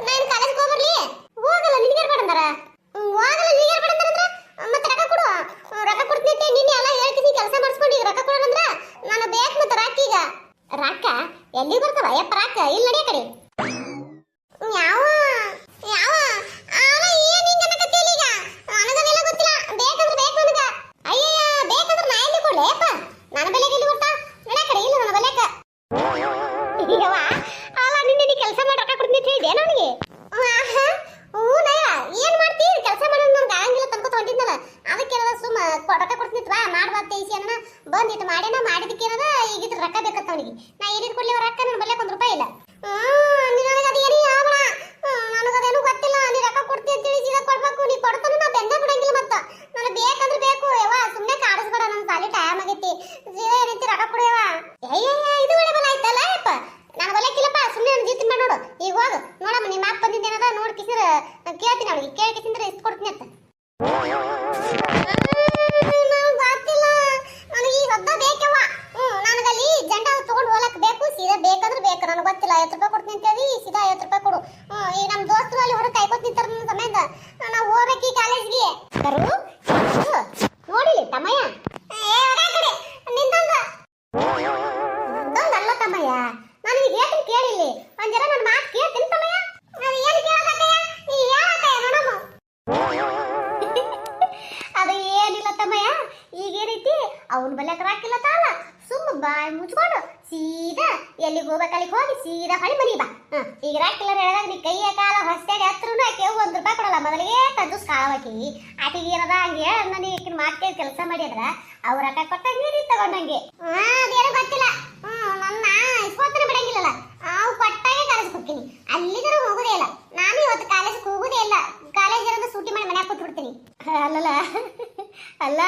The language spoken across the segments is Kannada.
ನಾನು ಕಾಲೇಜ್ ಹೋಗ್ಬರ್ಲಿ ಹೋಗಲ್ಲ ನಿನಗೆ ಬೇಡಂದಾರ ಹೋಗಲ್ಲ ನಿನಗೆ ಬೇಡಂದಾರ ಮತ್ತೆ ರೊಕ್ಕ ಕೊಡು ರೊಕ್ಕ ಕೊಡ್ತೀನಿ ನಿನ್ನೆ ಎಲ್ಲ ಹೇಳ್ತೀನಿ ಕೆಲಸ ಮಾಡಿಸ್ಕೊಂಡು ಈಗ ರೊಕ್ಕ ಕೊಡೋಣಂದ್ರ ನಾನು ಬೇಕು ಮತ್ತೆ ರಾಕ್ ಈಗ ರಾಕ ಎಲ್ಲಿ ಬರ್ತಾವ ಯಪ್ಪ ರಾಕ ಇಲ್ಲಿ ನಡಿಯ ಕಡೆ ಯಾವ ಯಾವ ಆನ ಏನ್ ಹಿಂಗ ಅನ್ನಕತ್ತೀಯ ಈಗ ನನಗದೆಲ್ಲ ಗೊತ್ತಿಲ್ಲ ಬೇಕಂದ್ರೆ ಬೇಕು ನನಗ ಅಯ್ಯಯ್ಯ ಬೇಕಂದ್ರೆ ನಾ ಎಲ್ಲಿ ಕೊಡ್ಲೆ ಯಪ್ಪ ನನ್ನ ಬೆಲೆಗೆ ಎಲ್ಲಿ ಕೊಡ್ತಾ ನಡ ಕಡೆ ಇಲ್ಲ ನನ್ನ ಬೆಲೆಕ ಯವ್ವ ಅಲ್ಲ ನಿನ್ನೆ ನೀ ಕೆಲಸ ಮಾಡಿ ರೊಕ್ಕ ಕೊಡ್ತೀನಿ ಅಂತ ಹೇಳಿದೆ ನನಗೆ ಹ್ಞೂ ನಯ್ಯ ಏನ್ ಮಾಡ್ತಿ ಕೆಲಸ ಮಾಡೋದು ನನಗೆ ಆಗಂಗಿಲ್ಲ ತನ್ಕೋತ ಹೊಂಟಿದ್ನಲ್ಲ ಅದಕ್ಕೆ ಏನದ ಸುಮ್ಮ ರೊಕ್ಕ ಕೊಡ್ತೀನಿ ಬಾ ಮಾಡ್ಬಾರ್ದು ಈಸಿ ಅನ್ನನ ಬಂದಿಟ್ಟು ಮಾಡ್ಯಾನ ಮಾಡಿದಕ್ಕೆ ಏನದ ಈಗಿದ್ರ ರೊಕ್ಕ ಬೇಕತ್ತ ಅವನಿಗೆ ನಾ ಏನಿದ್ ಕೊಡ್ಲಿ ರೊಕ್ಕ ನನ್ನ ಬೆಲೆಗೆ ಒಂದು ರೂಪಾಯಿ ಇಲ್ಲ ನನಗೆ ಅದು ಏನು ಯಾವಣ ನನಗದೇನು ಗೊತ್ತಿಲ್ಲ ನೀ ರೊಕ್ಕ ಕೊಡ್ತೀನಿ ಅಂತ ಹೇಳಿ ಸೀದಾ ಕೊಡ್ಬೇಕು ನೀ ಕೊಡ್ತಾನು ನಾ ಬೆಂದ ಬಿಡಂಗಿಲ್ಲ ಮತ್ತ ನನಗೆ ಬೇಕಂದ್ರೆ ಬೇಕು ಯವ್ವ ಸುಮ್ಮನೆ ಕಾಡಿಸ್ಬೇಡ ನನ್ನ ಸಾಲಿ ಟೈಮ್ ಆಗೈತಿ ಸೀದಾ ಏನೈತಿ ರೊಕ್ಕ ಕೊಡು ಯವ್ವ ಅಯ್ಯಯ್ಯ ಇದು ಒಳ್ಳೆ ಬಲ ಆಯ್ತಲ್ಲ ಯಪ್ಪ ನಾನು ಒಲೆಕ್ಕಿಲ್ಲಪ್ಪ ಸುಮ್ಮನೆ ನನ್ನ ಜೀತಿ ಮಾಡಿ ನೋಡು ಈಗ ಹೋಗು ನೋಡಮ್ಮ ನಿಮ್ಮ ಅಪ್ಪ ಬಂದಿದ್ದೇನದ ನೋಡಿ ಕಿಸಿರ ಕೇಳ್ತೀನಿ ಅವಳಿಗೆ ಕೇಳಿ ಕಿಸಿಂದ್ರೆ ಇಷ್ಟು ಕೊಡ್ತೀನಿ ಅಂತ ಗೊತ್ತಿಲ್ಲ ನನಗೆ ಈಗ ಅದ್ದ ಬೇಕವ್ವ ನನಗಲ್ಲಿ ಜಂಡ ತಗೊಂಡು ಹೋಗಕ್ ಬೇಕು ಸೀದಾ ಬೇಕಂದ್ರೆ ಬೇಕು ನನಗೆ ಗೊತ್ತಿಲ್ಲ 50 ರೂಪಾಯಿ ಕೊಡ್ತೀನಿ ಅಂತ ಹೇಳಿ ಸೀದಾ 50 ರೂಪಾಯಿ ಕೊಡು ಈಗ ನಮ್ಮ ದೋಸ್ತರು ಅಲ್ಲಿ ಹೊರಗೆ ಕಾಯ್ಕೋತ ನಿಂತಾರ ನನ್ನ ಸಮಯದ ನಾವು ಹೋಗ್ಬೇಕು ಈ ಕಾಲೇಜ್ಗೆ ಬರು ನೋಡಿಲಿ ತಮ್ಮಯ್ಯ ನಿಂತಂದ ಅಲ್ಲ ತಮ್ಮಯ್ಯ ನಾನು ಈಗ ಹೇಳ್ತೀನಿ ಕೇಳಿಲ್ಲಿ ಒಂದ್ ಜರ ನನ್ನ ಮಾತು ಕೇಳ್ತೀನಿ ತಮ್ಮಯ್ಯ ಅದು ಏನು ಕೇಳೋದಕ್ಕಯ್ಯ ನೀ ಹೇಳಕ್ಕಯ್ಯ ನೋಡಮ್ಮ ಅದು ಏನಿಲ್ಲ ತಮ್ಮಯ್ಯ ಈಗೇನೈತಿ ಅವನ ಬಲ್ಯಾಕ ರಾಕಿಲ್ಲ ತಾಳ ಸುಮ್ಮ ಬಾಯಿ ಮುಚ್ಕೊಂಡು ಸೀದಾ ಎಲ್ಲಿಗೆ ಹೋಗ್ಬೇಕು ಅಲ್ಲಿಗೆ ಹೋಗಿ ಸೀದಾ ಹೊಳಿ ಮನಿ ಬಾ ಈಗ ರಾಕಿಲ್ಲ ಹೇಳಿದಾಗ ನೀ ಕೈಯ ಕಾಲ ಹೊಸ್ತಾಗ ಹತ್ರನು ಆಕೆ 1 ರೂಪಾಯಿ ಕೊಡಲ್ಲ ಮೊದಲಿಗೆ ತದ್ದು ಕಾಳವಾಕಿ ಆಕೆಗೆ ಏನದ ಹಂಗೆ ನಾನು ಈಕಿನ ಮಾತೇ ಕೆಲಸ ಮಾಡಿದ್ರ ಅವ್ರ ರೊಕ್ಕ ಕೊಟ್ಟಂಗೆ ನೀ ತಗೊಂಡಂಗೆ ಅದೇನು ಗೊತ್ತಿಲ್ಲ ನನ್ನ ಇಸ್ಕೊತಾನೆ ಬಿಡಂಗಿಲ್ಲಲ್ಲ ಅವು ಕೊಟ್ಟಾಗೆ ಕಾಲೇಜ್ ಹೋಗ್ತೀನಿ ಅಲ್ಲಿಗರೂ ಹೋಗೋದೇ ಇಲ್ಲ ನಾನು ಇವತ್ತು ಕಾಲೇಜ್ಗೆ ಹೋಗೋದೇ ಇಲ್ಲ ಕಾಲೇಜ್ ಇರೋದು ಸೂಟಿ ಮಾಡಿ ಮನ್ಯಾಗ ಕೂತ್ ಬಿಡ್ತೀನಿ ಅಲ್ಲಲ್ಲ ಅಲ್ಲ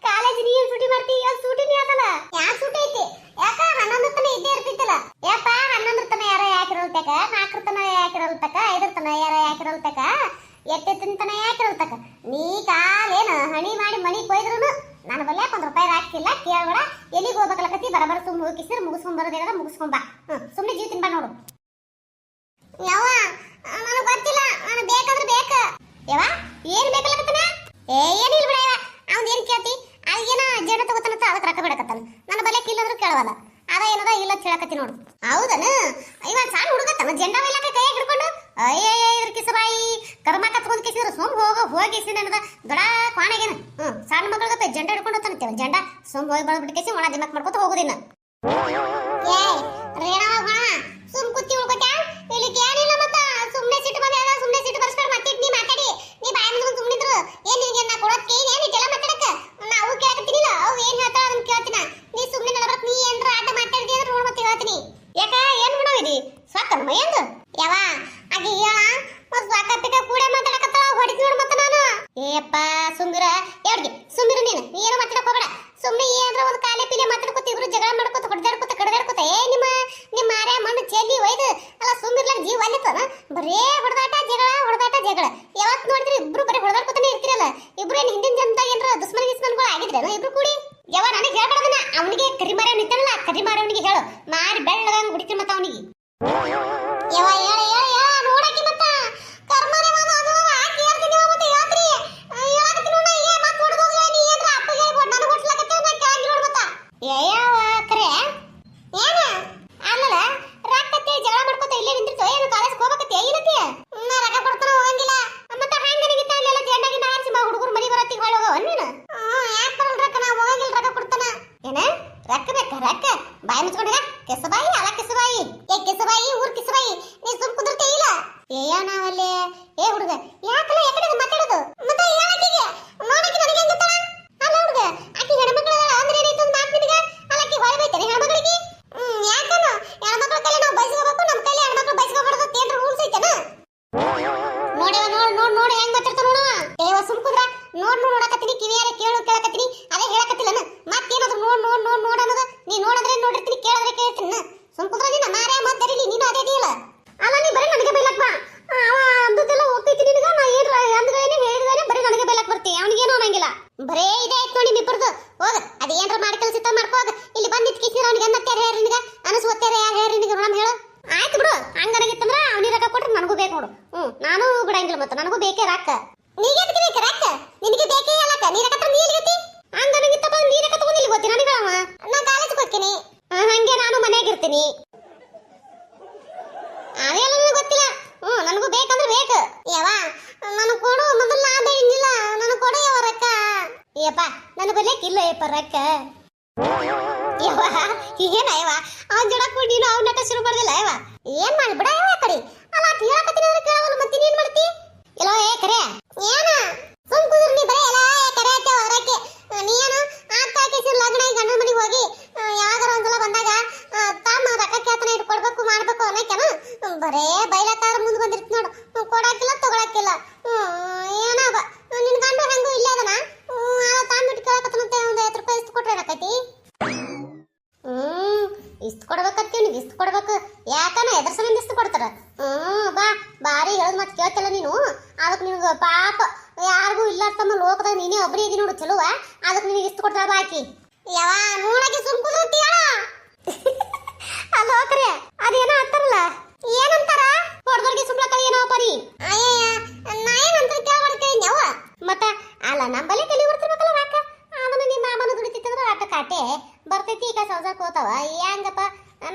ಕಾಲೇಜ್ ನೀ ಸೂಟಿ ಮಾಡ್ತಿ ಇವತ್ತು ಸೂಟಿನೇ ಆತಲ್ಲ ಯಾಕೆ ಸೂಟಿ ಐತಿ ಯಾಕ 11 ತನ ಇದ್ದೇ ಇರ್ತಿತ್ತಲ್ಲ ಯಪ್ಪ 11 ತನ ಯಾರ ಯಾಕಿರಲ್ತಕ 4 ತನ ಯಾಕಿರಲ್ತಕ 5 ತನ ಯಾರ ಯಾಕಿರಲ್ತಕ 8 ತನ ಯಾಕಿರಲ್ತಕ ನೀ ಕಾಲೇನು ಹಣಿ ಮಾಡಿ ಮನಿ ಕೊಯ್ದ್ರು ನಾನು ಬಲ್ಯಾಕ 1 ರೂಪಾಯಿ ರಾಕಿಲ್ಲ ಕೇಳ್ಬೇಡ ಎಲ್ಲಿಗೆ ಹೋಗ್ಬೇಕಲ್ಲಕತ್ತಿ ಬರಬರ ಸುಮ್ಮ ಹೋಗಿಸಿದ್ರೆ ಮುಗಿಸ್ಕೊಂಡ್ ಬರೋದೇನದ ಮುಗಿಸ್ಕೊಂಡ್ ಬಾ ಸುಮ್ಮನೆ ಜೀವ ತಿನ್ಬಾ ನೋಡು ಯವ್ವ ನನಗೆ ಗೊತ್ತಿಲ್ಲ ನಾನು ಬೇಕಂದ್ರೆ ಬೇಕ ಯವ್ವ ಏನ್ ಬೇಕಲ್ಲಕತ್ತನ ಏನಿಲ್ಲ ಬಿಡ ಯವ್ವ ಅವ್ನು ಏನ್ ಕೇಳ್ತಿ ಅದೇನ ಜಡ ತಗೋತಾನಂತ ಅದಕ್ಕೆ ರೊಕ್ಕ ಬಿಡಕತ್ತಾನ ನನ್ನ ಬಲ್ಯಾಕ ಇಲ್ಲಂದ್ರೂ ಕೇಳವಲ್ಲ ಅದ ಏನದ ಇಲ್ಲ ಕೇಳಕತ್ತಿ ನೋಡು ಹೌದನ ಇವ ಸಣ್ಣ ಹುಡುಗತ್ತನ ಜೆಂಡ ಬೈಲಾಕ ಕೈಯಾಗ ಹಿಡ್ಕೊಂಡು ಅಯ್ಯಯ್ಯ ಇದ್ರ ಕಿಸಬಾಯಿ ಕರ್ಮ ಕತ್ಕೊಂಡ್ ಕಿಸಿದ್ರು ಸುಮ್ ಹೋಗಿ ಏನದ ದೊಡ್ಡ ಕ್ವಾಣಗೇನ ಸಣ್ಣ ಮಕ್ಕಳಿಗತ್ತ ಜೆಂಡ ಹಿಡ್ಕೊಂಡು ಹೋಗ್ತಾನಂತೇವ ಜೆಂಡ ಸುಮ್ ಹೋಗಿ ಬಳದ್ಬಿಟ್ಟು ಕೇಸಿ ಒಣ ದಿಮಾಕ್ ಮಾಡ್ಕೊತ ಹೋಗುದಿನ್ನ ರೇಣವ ಸುಮ್ ಕುತ್ತಿ ಉಳ್ಕೊತ್ಯಾ ಇಲ್ಲಿ ಕೇಳಿಲ್ಲ ಮತ್ತ ಸುಮ್ನೆ ಸಿಟ್ಟು ಬಂದ ಸುಮ್ನೆ ಸಿಟ್ಟು ಬರ್ಸ್ಕೊಂಡು ಮತ್ತೆ ನೀ ಮಾತಾಡಿ ನೀ ಬಾಯಿ ಮುಚ್ಕೊಂಡು ಸುಮ್ನಿದ್ರು ಏನ್ ನಿನಗೆ ನಾ ಕೊಡೋದಕ್ಕೆ ಏನ್ ಇದೆಲ್ಲ ಮಾತಾಡಕ ನಾವು ಕೇಳಕತ್ತೀನಿಲ್ಲ ಅವು ಏನ್ ಹೇಳ್ತಾಳ ಅದನ್ನ ಕೇಳ್ತೀನ ನೀ ಸುಮ್ನೆ ನಡಬರ್ಕ್ ನೀ ಏನ್ರ ಆಟ ಮಾತಾಡಿದಿ ಅಂದ್ರೆ ನೋಡ್ ಮತ್ತೆ ಹೇಳ್ತೀನಿ ಯಾಕ ಏನ್ ಮಾಡವಿದಿ ಸಾಕಮ್ಮ ಎಂದು ಯಾವ ಆಗಿ ಹೇಳ ಮತ್ ಸಾಕ ಪಿಕ ಕೂಡೆ ಮಾತಾಡಕತ್ತಾಳ ಹೊಡಿತಿ ನೋಡ್ ಮತ್ತೆ ನಾನು ಏಪ್ಪ ಸುಂದರ ಯಾವ್ಗೆ ಸುಂದರ ನೀನು ಏನು ಮಾತಾಡಕ್ ಹೋಗಬೇಡ ಸುಮ್ನೆ ಏನ್ರ ಒಂದು ಕಾಲೇ ಪಿಲೆ ಮಾತಾಡ್ಕೊತ ಇಬ್ರು ಜಗಳ ಮಾಡ್ಕೊತ ಹೊಡೆದಾಡ್ಕೊತ ಕಡದಾಡ್ಕೊತ ನಿಮ್ಮ ಮಾರ್ಯ ಮಣ್ಣು ಚೆಲ್ಲಿ ಒಯ್ದು ಅಲ್ಲ ಸುಮ್ಮಿರ್ಲಾಕ ಜೀವ ಅಲ್ಲಿತ್ತನ ಬರೇ ಹೊಡೆದಾಟ ಜಗಳ ಯಾವತ್ ನೋಡಿದ್ರೆ ಇಬ್ರು ಬರೀ ಹೊಡೆದಾಡ್ಕೊತಾನೆ ಇರ್ತಿರಲ್ಲ ಇಬ್ರು ಏನ್ ಹಿಂದಿನ ಜನದಾಗ ಏನ್ರ ದುಶ್ಮನ್ಗಳು ಆಗಿದ್ರೇನು ಇಬ್ರು ಕೂಡಿ ಯಾವ ನನಗೆ ಹೇಳ್ಬೇಡದನ್ನ ಅವನಿಗೆ ಕರಿಮಾರ ನಿಂತಾನಲ್ಲ ಕರಿಮಾರವನಿಗೆ ಹೇಳು ಮಾರಿ ಬೆಳ್ಳದಂಗ್ ಹುಡಿತೀನಿ ಮತ್ತ ಅವನಿಗೆ ಯಾವ ಹೇಳ ನೋಡಾಕಿ ಮತ್ತ ಕರ್ಮಾರೆ ಮಾಮ ಅದನ್ನ ಹಾಕಿ ಹೇಳ್ತೀನಿ ಮತ್ತೆ ಹೇಳ್ತೀನಿ ಹೇಳಕತ್ತೀನಿ ನೋಡ ಏ ಮತ್ತೆ ಹೊಡೆದೋಗ್ಲ ನೀ ಏನ್ರ ಅಪ್ಪಗೆ ಹೇಳ್ಬಿಟ್ಟು ನನಗೆ ಹೊಡ್ಸ್ಲಕತ್ತೆ ನಾ ಕೆಳಗೆ ನೋಡ್ ಮತ್ತ ಯಾವ ಕರೆ ಏನ ಅಲ್ಲಲ್ಲ ರೊಕ್ಕತ್ತೆ ಜಗಳ ಮಾಡ್ಕೊತ ಇಲ್ಲೇ ನಿಂತಿರ್ತೋ ಏನು ಕಾಲೇಜ್ಗೆ ಹೋಗಕತ್ತೆ ಏನತಿ ನಾ ರೊಕ್ಕ ಕೊಡ್ತಾನ ಹೋಗಂಗಿಲ್ಲ ಮತ್ತೆ ಹ್ಯಾಂಗ ನನಗಿತ್ತ ಅಲ್ಲೆಲ್ಲ ಜೆಂಡಾಗಿಂದ ಹಾರಿಸಿ ಹುಡುಗರು ಮನಿ ಬರತ್ತಿಗೆ ಹೊಳ ಹೋಗವ ನೀನು ಯಾಕೆ ಬರಲ್ಲ ರೊಕ್ಕ ನಾ ಹೋಗಂಗಿಲ್ಲ ರೊಕ್ಕ ಕೊಡ್ತಾನ ಏನ ರೊಕ್ಕ ಬೇಕಾ ರೊಕ್ಕ ಬಾಯಿ ಮುಚ್ಕೊಂಡಿರ ಕೆಸಬಾಯಿ ಅಲ್ಲ ಕೆಸಬಾಯಿ ಕೆಸಬಾಯಿ ಊರ್ ಕೆಸಬಾಯಿ ನೀ ಸುಮ್ ಕುದುರ್ತೆ ಇಲ್ಲ ಏಯ ನಾವಲ್ಲಿ ಏ ಹುಡುಗ ಯಾಕಲ್ಲ ಯಾಕಡೆ ಮಾತಾಡೋದು ಮತ್ತೆ ಹೇಳಕಿಗೆ ನೋಡಕ್ಕೆ ನನಗೆ ಹೆಂಗ ಗೊತ್ತಾಳ ಅಲ್ಲ ಹುಡುಗ ಆಕಿ ಹೆಣ್ಮಕ್ಳು ಅಂದ್ರೆ ಏನಾಯ್ತು ಅಂತ ಮಾತು ನಿನಗೆ ಅಲ್ಲ ಆಕಿ ಹೊಳೆ ಬೈತಾರೆ ಹೆಣ್ಮಕ್ಳಿಗೆ ಯಾಕನ ಹೆಣ್ಮಕ್ಳ ಕೈಲಿ ನಾವು ಬಯಸ್ಕೋಬೇಕು ನಮ್ಮ ಕೈಲಿ ಹೆಣ್ಮಕ್ಳು ಬಯಸ್ಕೋಬಾರ್ದು ಏನ್ರ ರೂಲ್ಸ್ ಐತನ ನೋಡವ ನೋಡ್ ಹೆಂಗ್ ಮಾತಾಡ್ತಾರ ನೋಡವ ಏವ ಸುಮ್ ಕುದ್ರ ನೋಡಕತ್ತೀನಿ ಕಿವಿಯಾರೆ ಕೇಳಕತ್ತೀನಿ ಅದೇ ಹೇಳಕತ್ತಿಲ್ಲನ ಮತ್ತೇನಾದ್ರು ನೋಡ್ ಅನ್ನೋದು ನೀ ನೋಡಿದ್ರೆ ನೋಡಿರ್ತೀನಿ ಕೇಳಿದ್ರೆ ಕೇಳ್ತೀನಿ ಸುಮ್ ಕುದ್ರ ನೀನ ಮಾರ್ಯ ಮಾತಾಡಿಲಿ ನೀನು ಅದೇ ಇದೆಯಲ್ಲ ಅಲ್ಲ ನೀ ಬರೀ ನನಗೆ ಬೈಲಕ್ ಬಾ ಅವ ಅಂದದೆಲ್ಲ ಹೋಗ್ತೈತಿ ನಿನಗ ನಾ ಏನ್ರ ಅಂದ್ರೇನೆ ಹೇಳಿದ್ರೆ ನಾನು ಬಿಡಂಗಿಲ್ಲ ಮತ್ತೆ ನನಗೂ ಬೇಕೇ ರೊಕ್ಕ ನೀಗೆ ಬೇಕೇ ರೊಕ್ಕ ನಿನಗೆ ಬೇಕೇ ಅಲ್ಲಕ್ಕ ನೀ ರೊಕ್ಕ ತಂದು ಇಲ್ಲಿ ಗತಿ ಹಂಗ ನನಗಿತ್ತಪ್ಪ ನೀ ರೊಕ್ಕ ತಗೊಂಡು ಇಲ್ಲಿ ಗೊತ್ತಿ ನನಗೆ ನಾ ಕಾಲೇಜ್ ಹೋಗ್ತೀನಿ ಹಂಗೆ ನಾನು ಮನೆಯಾಗ ಇರ್ತೀನಿ ಅದೆಲ್ಲ ನನಗೆ ಗೊತ್ತಿಲ್ಲ ನನಗೂ ಬೇಕಂದ್ರೆ ಬೇಕು ಯಾವ ನನಗೆ ಕೊಡು ಮೊದಲು ನಾ ಬೇಡಿಲ್ಲ ನನಗೆ ಕೊಡು ಯಾವ ರೊಕ್ಕ ಏಪ್ಪ ನನಗೆ ಬರ್ಲಿಕ್ಕಿಲ್ಲ ಏಪ್ಪ ರೊಕ್ಕ ಯವ್ವ ಏನ ಯವ್ವ ಅವನ್ ಜೋಡ ಕೂಡ ನೀನು ಅವನ ನಟ ಶುರು ಮಾಡ್ದಿಲ್ಲ ಯವ್ವ ಏನ್ ಮಾಡಿ ಬಿಡ ಯವ್ವ ಕಡೆ ಅಲ್ಲ ಹೇಳಕತ್ತೀನಿ ಅಂದ್ರೆ ಕೇಳವಲ್ಲ ಮತ್ತೆ ನೀನ್ ಮಾಡ್ತಿ ಎಲ್ಲೋ ಏ ಕರೆ ಏನ ಸುಮ್ ಕುಂದ್ರ ನೀ ಬರೇ ಎಲ್ಲ ಕರೆ ಆಯ್ತು ಹೊರಕ್ಕೆ ನೀನು ಆತಾಕೆ ಸಿರ್ ಲಗ್ನ ಆಗಿ ಗಂಡನ ಮನೆಗೆ ಹೋಗಿ ಯಾವಾಗಾರ ಒಂದ್ಸಲ ಬಂದಾಗ ತಮ್ಮ ರೊಕ್ಕ ಕೇಳ್ತಾನೆ ಇಟ್ಕೊಡ್ಬೇಕು ಮಾಡ್ಬೇಕು ಅನ್ನಕೇನ ಬರೇ ಬೈಲತ್ತಾರ ಮುಂದೆ ಬಂದಿರ್ತ ನೋಡು ಕೊಡಾಕಿಲ್ಲ ತಗೊಳಕಿಲ್ಲ ಏನವ ನಿನ್ ಗಂಡ ಹೆಂಗೂ ಇಲ್ಲೇ ಅದನ ತಾಂಬಿಟ್ಟು ಕೇಳಕತ್ತನಂತೆ ಒಂದು 50 ರೂಪಾಯಿ ಇಷ್ಟು ಕೊಟ್ರೆ ಏನಾಕೈತಿ ಇಷ್ಟು ಕೊಡ್ಬೇಕತ್ತೀವಿ ನೀವು ಇಷ್ಟು ಕೊಡ್ಬೇಕು ಯಾಕನ ಎದ್ರ ಸಲಿಂದ ಇಷ್ಟು ಕೊಡ್ತಾರ ಬಾ ಬಾರಿ ಹೇಳದ್ ಮತ್ತೆ ಕೇಳ್ತಿಲ್ಲ ನೀನು ಅದಕ್ಕೆ ನಿನಗೆ ಪಾಪ ಯಾರಿಗೂ ಇಲ್ಲ ತಮ್ಮ ಲೋಕದಾಗ ನೀನೇ ಒಬ್ಬರೇ ಇದೀನಿ ನೋಡು ಚಲೋವ ಅದಕ್ಕೆ ನಿನಗೆ ಇಷ್ಟು ಕೊಡ್ತಾರ ಬಾಕಿ ಯಾವ ನೋಡಕ್ಕೆ ಸುಮ್ ಕುದುರ್ತೀಯ ಅಲ್ಲ ಹೋಗ್ರಿ ಅದೇನೋ ಅಂತಾರಲ್ಲ ಏನಂತಾರ ಹೊಡೆದವ್ರಿಗೆ ಸುಮ್ಲ ಕಲಿ ಏನೋ ಪರಿ ಅಯ್ಯಯ್ಯ ನಾ ಏನಂತ ಕೇಳ್ಬಾರ್ದು ಯಾವ ಮತ್ತ ಅಲ್ಲ ನಂಬಲ್ಲಿ ಕಲಿ ಬರ್ತಿರ್ಬೇಕಲ್ಲ ರಾಕ ಅದನ್ನ ನಿಮ್ಮ ಮಾಮನ ದುಡಿತಿತ್ತಂದ್ರೆ ರಾಕ ಕಾಟೆ ಬರ್ತೈತಿ ಈಗ ಸಂಸಾರಕ್ಕೆ ಹೋತಾವ ಹೆಂಗಪ್ಪ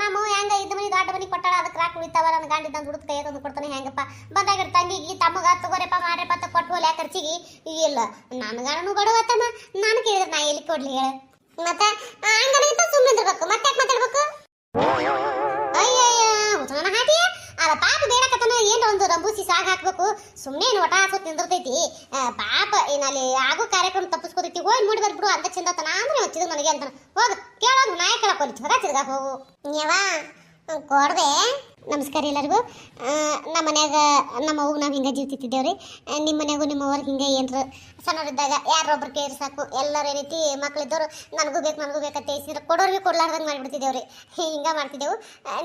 ನಮ್ಮ ಹೆಂಗ ಇದ್ದ ಮನಿ ದೊಡ್ಡ ಮನಿ ಕೊಟ್ಟಾಳ ಅದಕ್ಕೆ ರಾಕ್ ಉಳಿತಾವ ನನ್ನ ಗಂಡ ಇದ್ದಂಗೆ ದುಡ್ದು ಕೈ ತಂದು ಕೊಡ್ತಾನೆ ಹೆಂಗಪ್ಪ ಬಂದಾಗ ತಂಗಿಗೆ ತಮ್ಮಗ ತಗೋರಪ್ಪ ಮಾಡ್ರಪ್ಪ ಅಂತ ಕೊಟ್ಟು ಹೋಗ್ಲಿ ಖರ್ಚಿಗೆ ಇಲ್ಲ ನನ್ನ ಗಂಡನು ಬಡವತ್ತಮ್ಮ ನಾನು ಕೇಳಿದ್ರೆ ನಾ ಎಲ್ಲಿ ಕೊಡ್ಲಿ ಹೇಳ ಮತ್ತೆ ಹಂಗನಿಗಿಂತ ಸುಮ್ಮನೆ ಇರ್ಬೇಕು ಮತ್ತೆ ಯಾಕೆ ಮಾತಾಡ್ಬೇಕು ಅಯ್ಯಯ್ಯ ಹುಚ್ಚನ ಹಾಟಿ ಅಲ್ಲ ಪಾಪ ಬೇಡಕತ್ತನ ಏನು ಒಂದು ರಂಬೂಸಿ ಸಾಗ ಹಾಕ್ಬೇಕು ಸುಮ್ಮನೆ ಏನು ಒಟ ಹಾಕೋತ್ ನಿಂದಿರ್ತೈತಿ ಪಾಪ ಏನಲ್ಲಿ ಆಗೋ ಕಾರ್ಯಕ್ರಮ ತಪ್ಪಿಸ್ಕೋತೈತಿ ಹೋಗಿ ನೋಡಿ ಬರ್ಬಿಡು ಅಂತ ಚಂದತನ ಅಂದ್ರೆ ಹಚ್ಚಿದ್ರು ನನಗೆ ಅಂತ ಹೋಗು ಕೇಳೋದು ನಾಯಿ ಕೇಳಕ್ಕೋಲಿ ಹೊರ ತಿರ್ಗಾಕ ಹೋಗು ನೀವಾ ಕೊಡ್ದೆ ನಮಸ್ಕಾರ ಎಲ್ಲರಿಗೂ ನಮ್ಮ ಮನ್ಯಾಗ ನಮ್ಮ ಅವ್ಗೆ ನಾವು ಹಿಂಗೆ ಜೀವಿತಿದ್ದೇವ್ರಿ ನಿಮ್ಮ ಮನ್ಯಾಗೂ ನಿಮ್ಮ ಅವ್ರಿಗೆ ಹಿಂಗೆ ಏನ್ರ ಸಣ್ಣವರಿದ್ದಾಗ ಯಾರೊಬ್ರು ಕೇಳಿ ಸಾಕು ಎಲ್ಲರೂ ಏನೈತಿ ಮಕ್ಳಿದ್ದವರು ನನಗೂ ಬೇಕಂತ ಹೇಳಿದ್ರೆ ಕೊಡೋರಿಗೆ ಕೊಡ್ಲಾರ್ದಂಗೆ ಮಾಡಿಬಿಡ್ತಿದ್ದೇವ್ರಿ ಹಿಂಗೆ ಮಾಡ್ತಿದ್ದೆವು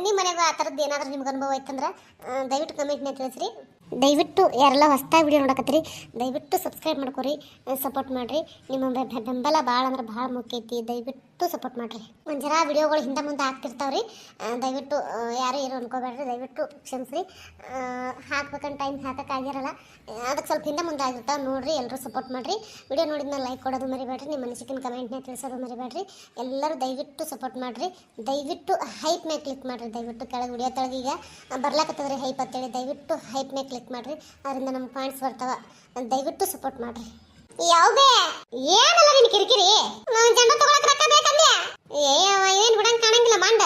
ನಿಮ್ಮ ಮನ್ಯಾಗ ಆ ಥರದ್ದು ಏನಾದರೂ ನಿಮ್ಗೆ ಅನುಭವ ಐತಂದ್ರೆ ದಯವಿಟ್ಟು ಕಮೆಂಟ್ನ ತಿಳಿಸ್ರಿ ದಯವಿಟ್ಟು ಯಾರೆಲ್ಲ ಹೊಸ್ದಾಗಿ ವಿಡಿಯೋ ನೋಡಕತ್ತೀರಿ ದಯವಿಟ್ಟು ಸಬ್ಸ್ಕ್ರೈಬ್ ಮಾಡ್ಕೊರಿ ಸಪೋರ್ಟ್ ಮಾಡಿರಿ ನಿಮ್ಮ ಬೆಂಬಲ ಭಾಳ ಅಂದ್ರೆ ಭಾಳ ಮುಖ್ಯ ಐತಿ ದಯವಿಟ್ಟು ಸಪೋರ್ಟ್ ಮಾಡಿರಿ ಒಂದು ಜರ ವಿಡಿಯೋಗಳು ಹಿಂದೆ ಮುಂದೆ ಹಾಕ್ತಿರ್ತಾವ್ರಿ ದಯವಿಟ್ಟು ಯಾರು ಏನು ಅನ್ಕೋಬೇಡ್ರಿ ದಯವಿಟ್ಟು ಕ್ಷಮಿಸ್ರಿ ಹಾಕ್ಬೇಕಂತ ಟೈಮ್ ಹಾಕೋಕ್ಕಾಗಿರಲ್ಲ ಅದಕ್ಕೆ ಸ್ವಲ್ಪ ಹಿಂದೆ ಮುಂದೆ ಆಗಿರ್ತಾವೆ ನೋಡಿರಿ ಎಲ್ಲರೂ ಸಪೋರ್ಟ್ ಮಾಡಿರಿ ವಿಡಿಯೋ ನೋಡಿದ್ಮೇಲೆ ಲೈಕ್ ಕೊಡೋದು ಮರಿಬೇಡ್ರಿ ನಿಮ್ಮ ಮನಸ್ಸಿನ ಕಮೆಂಟ್ನ ತಿಳಿಸೋದು ಮರಿಬೇಡ್ರಿ ಎಲ್ಲರೂ ದಯವಿಟ್ಟು ಸಪೋರ್ಟ್ ಮಾಡಿರಿ ದಯವಿಟ್ಟು ಹೈಪ್ ಮೇಲೆ ಕ್ಲಿಕ್ ಮಾಡಿರಿ ದಯವಿಟ್ಟು ಕೆಳಗೆ ವಿಡಿಯೋ ತೆಳಗೆ ಈಗ ಬರ್ಲಾಕತ್ತದ್ರಿ ಹೈಪ್ ಅಂತೇಳಿ ದಯವಿಟ್ಟು ಹೈಪ್ ಮೇಲೆ ಕ್ಲಿಕ್ ಮಾಡಿರಿ ಅದರಿಂದ ನಮ್ಮ ಪಾಯಿಂಟ್ಸ್ ಬರ್ತಾವ ದಯವಿಟ್ಟು ಸಪೋರ್ಟ್ ಮಾಡಿರಿ ಯಾವ್ದೇ ಏನಲ್ಲ ನಿನ್ ಕಿರಿಕಿರಿ ಜಂಡ ತಗೊಳಕ್ ರೊಕ್ಕ ಬೇಕಂದ್ಯಾ ಏನ್ ಬಿಡಂಗ್ ಕಾಣಂಗಿಲ್ಲ ಮಂಡ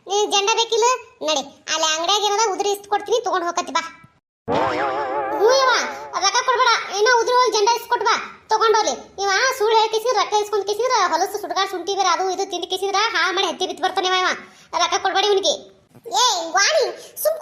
ನೀನ್ ಜಂಡ ಬೇಕಿಲ್ಲ ನಡಿ ಅಲ್ಲಿ ಅಂಗಡಿಯಾಗ ಏನದ ಉದ್ರಿ ಇಷ್ಟು ಕೊಡ್ತೀನಿ ತಗೊಂಡ್ ಹೋಗತ್ತಿ ಬಾ ಹ್ಞೂ ಇವ ರೊಕ್ಕ ಕೊಡ್ಬೇಡ ಏನೋ ಉದ್ರಿ ಹೋಗಿ ಜಂಡ ಇಸ್ಕೊಟ್ ಬಾ ತಗೊಂಡೋಲಿ ಇವ ಸುಳ್ಳು ಹೇಳ್ಕಿಸಿದ್ರೆ ರೊಕ್ಕ ಇಸ್ಕೊಂಡ್ ಕಿಸಿದ್ರ ಹೊಲಸು ಸುಡ್ಗಾಡ್ ಶುಂಠಿ ಬೇರೆ ಅದು ಇದು ತಿಂಡಿ ಕಿಸಿದ್ರ ಹಾಳು ಮಾಡಿ ಹತ್ತಿ ಬಿತ್ತು ಬರ್ತಾನೆ ಇವ ರೊಕ್ಕ ಕೊಡ್ಬೇಡಿ ಇವನಿಗೆ ಏ ವಾಣಿ ಸುಮ್